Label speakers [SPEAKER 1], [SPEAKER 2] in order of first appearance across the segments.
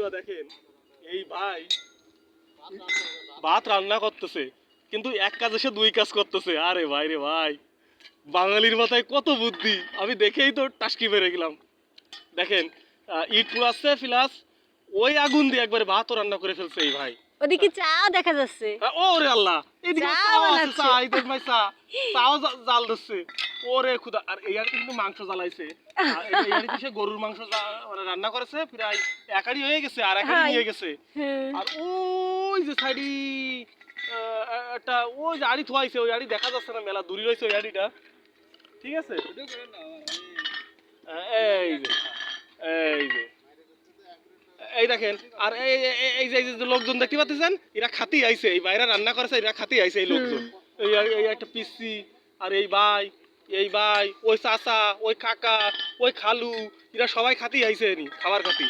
[SPEAKER 1] বন্ধুরা দেখেন এই ভাই ভাত রান্না করতেছে, কিন্তু এক কাজ এসে দুই কাজ করতেছে। আরে ভাই রে ভাই, বাঙালির মাথায় কত বুদ্ধি, আমি দেখেই তো টাসকি মেরে গেলাম। দেখেন ইট পুড়াচ্ছে প্লাস ওই আগুন দিয়ে একবারে ভাতও রান্না করে ফেলছে এই ভাই।
[SPEAKER 2] ওদিকে চা দেখা যাচ্ছে।
[SPEAKER 1] ওরে আল্লাহ, এদিকে
[SPEAKER 2] চা
[SPEAKER 1] চাও আছে,
[SPEAKER 2] বানাচ্ছে।
[SPEAKER 1] চা এই দেখ ভাই চা, চাও জাল দিচ্ছে। ওরে খুদা, আর এই আর কিন্তু মাংস জ্বালাইছে। আর এই আর সে গরুর মাংস মানে রান্না করেছে, প্রায় একারি হয়ে গেছে আর একারি
[SPEAKER 2] হাই।
[SPEAKER 1] নিয়ে গেছে।
[SPEAKER 2] হ্যাঁ।
[SPEAKER 1] আর ওই যে সাইডি একটা ওই যে আড়ি থোয়াইছে, ওই আড়ি দেখা যাচ্ছে না, মেলা দূরে রয়েছে ওই আড়িটা। ঠিক আছে, এই যে এই যে এই দেখেন। আর এই যে লোকজন দেখতে পাচ্ছেন, এরা খাতি আইছে, এই বাইরে রান্না করেছে, এরা খাতি আইছে এই লোকজন। এই একটা পিসি, আর এই ভাই ওই চাচা, ওই কাকা, ওই খালু, এরা সবাই খাতি আইছে নি খাবার খাতি।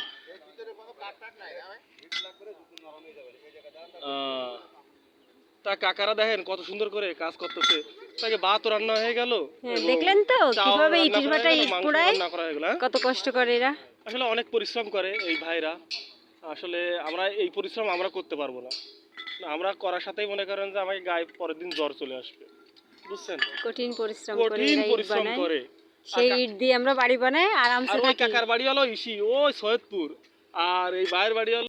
[SPEAKER 1] তা কাকারা দেখেন কত সুন্দর করে কাজ করতেছে। তাকে ভাত রান্না হয়ে গেল,
[SPEAKER 2] দেখলেন তো কিভাবে ইটের ভাটায় ইট পোড়ায়,
[SPEAKER 1] রান্না করা হয়ে গেল।
[SPEAKER 2] কত কষ্ট করে এরা।
[SPEAKER 1] আসলে অনেক পরিশ্রম করে এই ভাইরা। আসলে আমরা এই পরিশ্রম আমরা করতে পারবো না, আমরা করার সাথেই মনে করেন যে আমাকে গায়ে পরের দিন জ্বর চলে আসবে, বুঝছেন?
[SPEAKER 2] কঠিন পরিশ্রম করে
[SPEAKER 1] কঠিন
[SPEAKER 2] এরা ইট
[SPEAKER 1] পরিশ্রম
[SPEAKER 2] বানায়।
[SPEAKER 1] করে।
[SPEAKER 2] সেই ইট দিয়ে আমরা বাড়ি বানাই
[SPEAKER 1] আর
[SPEAKER 2] আরামসে
[SPEAKER 1] ওই
[SPEAKER 2] থাকি।
[SPEAKER 1] কাকার বাড়ি হলো ইসি, ওই সৈয়দপুর, আর এই ভাইয়ের বাড়ি হলো